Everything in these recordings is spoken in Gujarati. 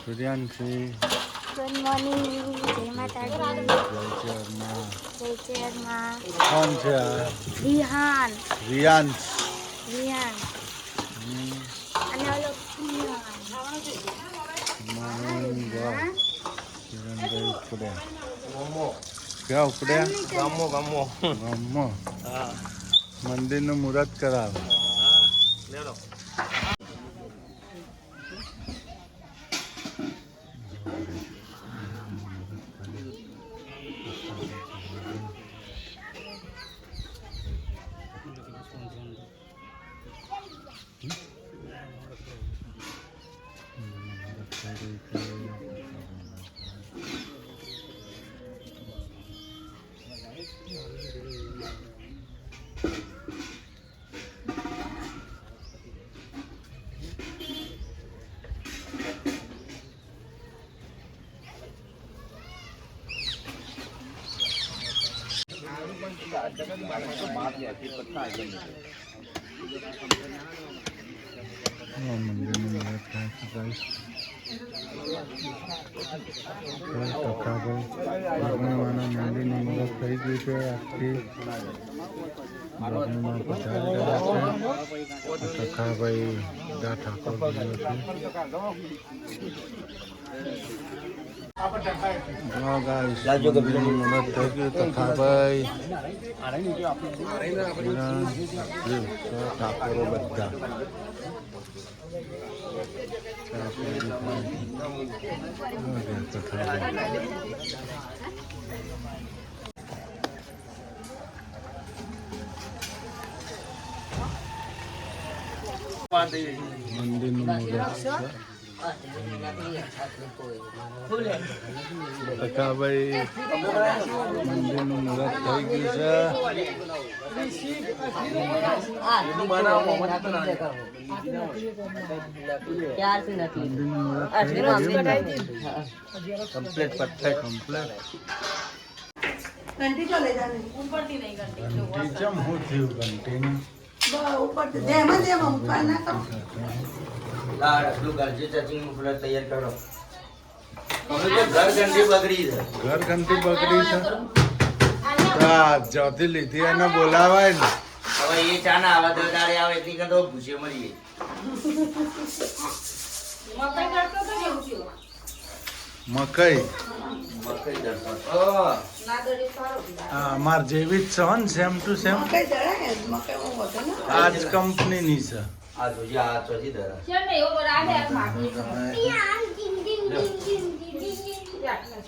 સૂર્યાંશી ગુડ મોર્નિંગ, જય માતાજી, જય ચેરમાં. કોણ છે આ? રિહાન. રિયાંશ. રિહાન અને ઓલો કિરણભાઈ ઉપડ્યા. ક્યાં ઉપડ્યા? ગામમાં. મંદિરનું મુહૂર્ત કરાવે. મંદિરનું મુહૂર્ત થાય છે ગાઈસ. ભગવાનના મંદિરનું મુહૂર્ત થઈ ગયું છે. આજથી લગ્નમાં પધારી રહ્યા છે તખાભાઈ દા ઠાકોર. મંદિરનું મુહૂર્ત થઈ ગયું. તખાભાઈ ઠાકોરો બધા મંદિરનું તકાભાઈ મંદિરનું મુહૂર્ત થઈ ગયું છે. કમ્પ્લીટ ઘંટી ચમ હું થયું ઘંટીનું તૈયાર કરો. ઘર ઘંટી બગડી છે. જ્યાંથી લીધી એને બોલાવાય ને. હવે એ ચા ના આવા દાડે આવે એટલી કદો ભૂસે મરી મકઈ અમાર જેવી જ છે ને, સેમ ટુ સેમ. આજ કંપનીની છે. આ જોજી આ ચોથી દરા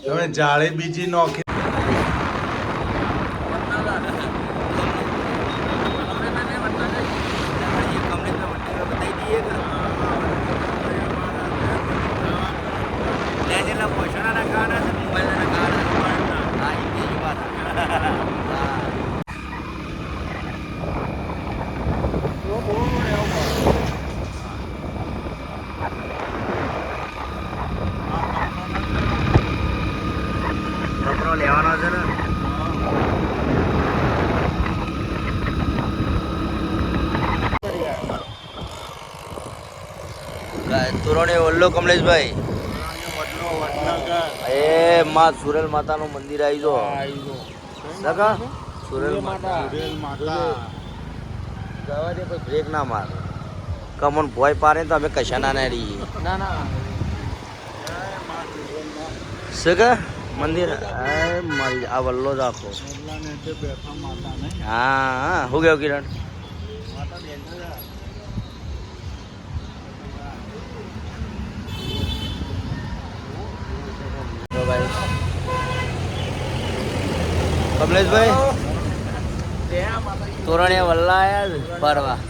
તમે જાળી બીજી નોખી. લેવાનો છે ને. તોરણે વલ્લો કમલેશભાઈ એ માં સુરેલ માતાનું મંદિર આવી જો. સુરેલ માતા જવા દે પછી બ્રેક ના માર. કમન ભોય પારે તો અમે કશા ના રહીએ. શું કે મંદિર મારી આ વલ્લો જ આખો. હા શું કેવું કિરણ? કમલેશભાઈ તોરણે વલ્લા આયા ફરવા.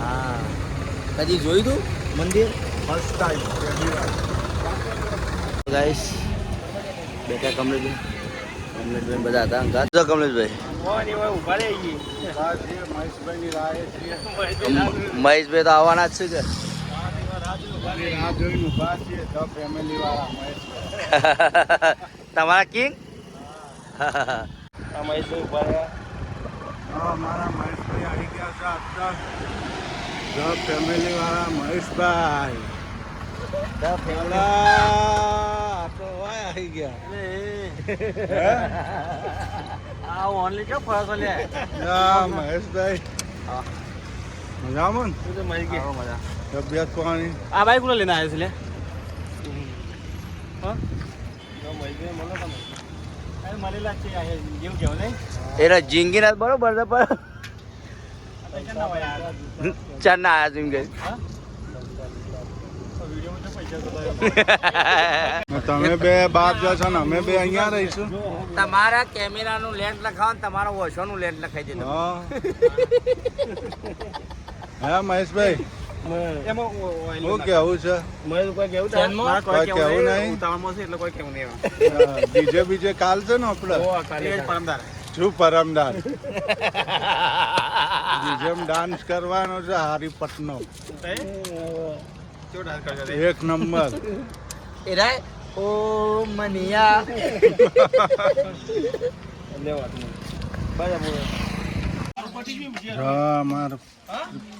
હા કદી જોયું તું મંદિર? First time guys. બેટા કમલેશભાઈ બધા હતા અંગાત. કમલેશભાઈ મહેશભાઈ તો આવવાના જ છે કે તમારા કિંગ મારા મહેશભાઈ આવી ગયા છે. ફેમિલી વાળા મહેશભાઈ આવી ગયા આ ઓનલી કે ફરસ લે મહેશભાઈ મજામાં તું તો મરી ગઈ મજા તબિયત પાણી આ બાઈક કોને લઈને આવ્યો છે લે એરા જિંગી ના બરોબર છે પણ ચાર ના આયા જિંગી તમે બે બાપ જશો ને અમે બે અહીંયા રહીશું તમારા કેમેરાનું લેન્સ લખાવો ને તમારા વોશોનું લેન્સ લખાઈ દેજો હા મહેશભાઈ શું કેવું છે કોઈ કેવું નહીં બીજે કાલ છે ને આપડે શું પરમદાર બીજેમ ડાન્સ કરવાનો છે હારીપટનો એક નંબર એરા ઓ મનિયા અમાર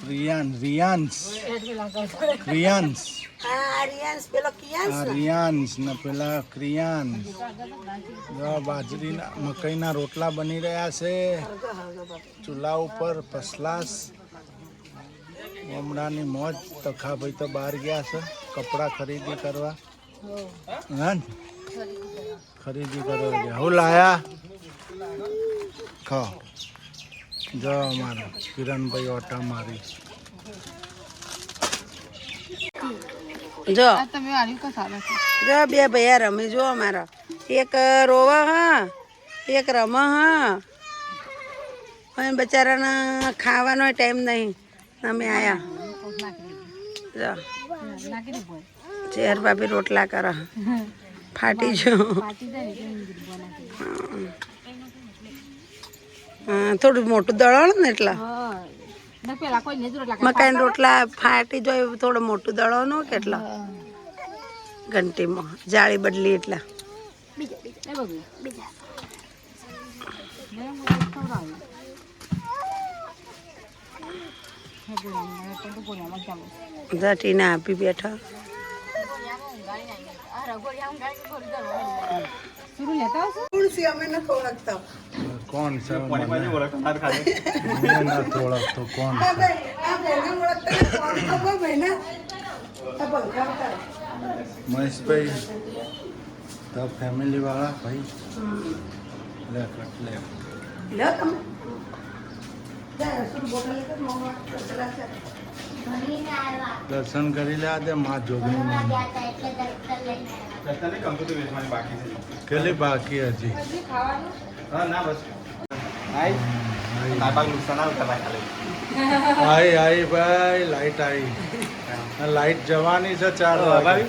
રિયાન્સ ને પેલા ક્રિયાન્સ બાજરીના મકઈના રોટલા બની રહ્યા છે ચૂલા ઉપર પસલાસ ગામડાની મોજ તખાભાઈ તો બહાર ગયા છે કપડા ખરીદી કરવા હા ને? ખરીદી કરવા ગયા હું લાયા ખાઓ જો અમારા કિરણભાઈ ઓટા મારી જો જો બે ભૈયા રમી જો અમારા એક રોવા હા એક રમા હા અને બચારાના ખાવાનો ટાઈમ નહીં અમે આયા જો ચેર ભાભી રોટલા કરે ફાટી જો થોડું મોટું દળણ ને એટલા મકાઈ રોટલા ફાટી જાય થોડું મોટું દળવાનું કેટલા ઘંટીમાં જાળી બદલી એટલા ટીના આપી બેઠા કોણ છે મને નથી ઓળખતો કોણ મહેશભાઈ તો ફેમિલી વાળા ભાઈ લે દર્શન કરી લે દે મા જોગણી કેટલી બાકી હજી આઈ ભાઈ લાઈટ આવી લાઈટ જવાની છે 4 વાગે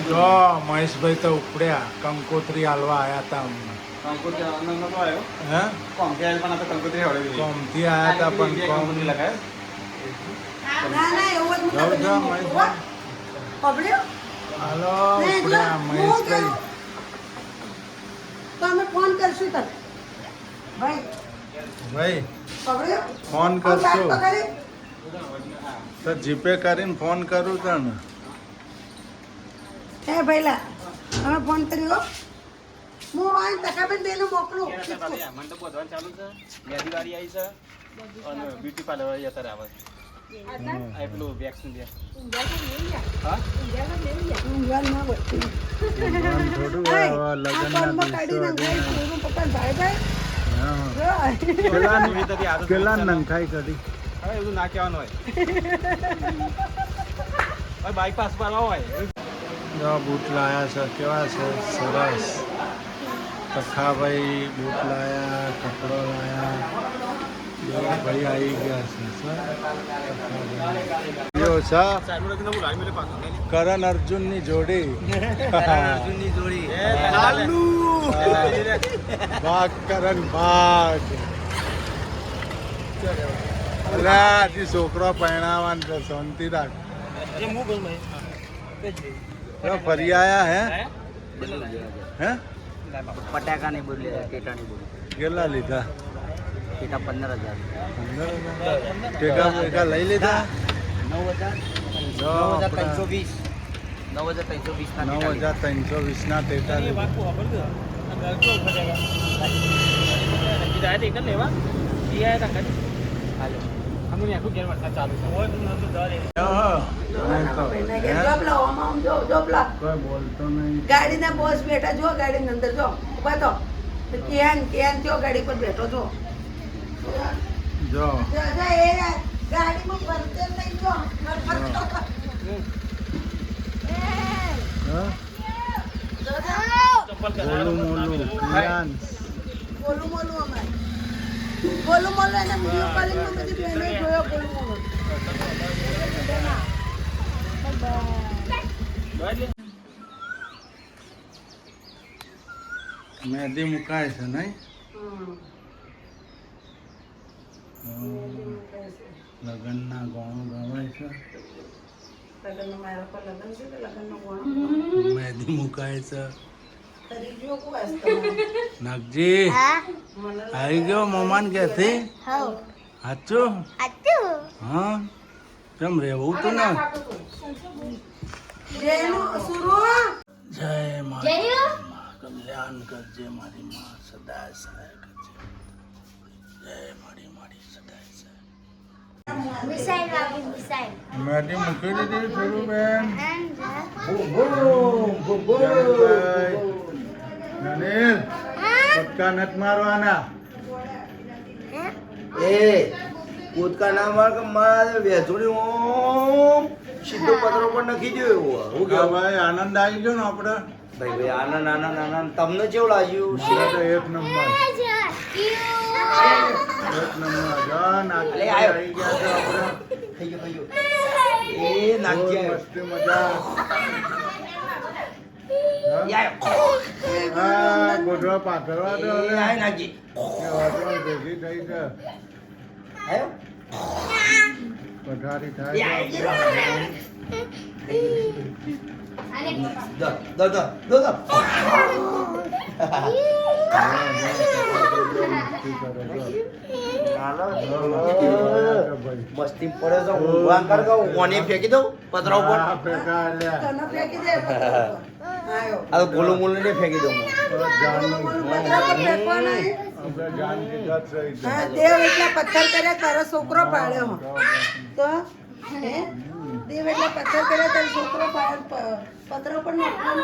જો મહેશભાઈ તો ઉપડ્યા કંકોત્રી હાલવા આવ્યા હતા કોમથી આવ્યા હતા પણ હાલો ઉપડ્યા મહેશભાઈ તો અમે ફોન કરશું તને ભાઈ ફોન કરશો તો જીપે કરીને ફોન કરું તને હે ભઈલા અમે ફોન કર્યો હું આ તકાબેન બેનો મોકલું મને તો બોધવાનું ચાલુ છે મેદી વાળી આવી છે અને બ્યુટી પાર્લર વાળી અત્યારે આવે છે આ પેલું વેક્સિન દે હા કેટલા નંખાઈ કરી હવે એવું ના કહેવાનું હોય બાઈક પાસ પાડવા હોય બૂટ લાયા છે કેવા છે સરસ તખાભાઈ બૂટ લાયા કપડો લાયા ભાઈ આવી ગયા છે કરણ અર્જુનની જોડી ભાગ કરણ ભાગ હજી છોકરો પરણાવવાનો છે શાંતિ રાખ क्या फरी आया है हैं પટાકા નહીં બોલી ટેટા નહીં બોલી કેટલા લીધા ટેટા 15,000 ટેકા બેકા લઈ લીધા 9,000 જો આપણા 9,320 ના 9,320 ના ટેટા લીધા જોબ લાવો આમાં જો જોબ લાવ કોઈ બોલતો નહીં ગાડીના બોસ બેઠા જો ગાડીની અંદર જો ઉભા તો કેન જો ગાડી પર બેઠો જો જો જો એ ગાડીમાં ભરતે નહીં જો હા? બોલું મોલું ક્રિયાન બોલું મોલું અમારે બોલું મોલું એને વિડીયો કોલિંગમાં બધી બહેનો જોયો બોલું મોલું મહેંદી મુકાય છે નહીં લગ્નના ગોણો ગવાય છે લગ્નનો મારા પર લગ્ન છે કે લગ્નનો ગોણો મહેંદી મુકાય છે ખરી ગયો કોઈ વાસ્તવમાં નાગજી હા આવી ગયો મમાન ક્યાંથી હવ સાચું આતું હા કેમ રહેવું તું ને જેનું સુરુ જય મા જયું કલ્યાણ કરજે મારી માં સદાય સહાય કરજે જય મારી મારી સદાય સહાય મિસાઈલ વાગી મિસાઈલ મહેંદી મૂકી દીધી સુરુબેન and અનિલ પટકા નથી મારવાના એ કૂદકા ના માર કે મારે વેચુડી ઓમ સીધો પતરો પર નાખી દો એવું હું કે ભાઈ આનંદ આવી ગયો ને આપણે ભાઈ આનંદ તમને કેવું લાગ્યું આ તો એક નંબર એક નંબર જા નાખી અલે આયો. આવી ગયા છે આપણે થઈ ગયું એ નાખી બહુ મસ્તી મજા હા ગોઠવા પાથરવા દો હવે. આય નાખી એ વાતમાં ભેગી થઈ છે આયો પથારી થાય છે દો મસ્તી પડે છે ઊંઘવા કર કહું ઓને ફેંકી દઉં પતરા ઉપર હા, ફેંકા અલ્યા. તને ફેંકી દે આયો આ ગોલું મોલું ને ફેંકી દઉં હું. જાનનું પથરા પર ફેંકવા નહીં આપણે જાનથી ગત રહી છે. હા દેવ એટલા પથ્થર કર્યા તારો છોકરો પાડ્યો હો. તો હે દેવ એટલા પથ્થર કર્યા તારો છોકરો પાડ્યો પથ્થર પર નાખવાનો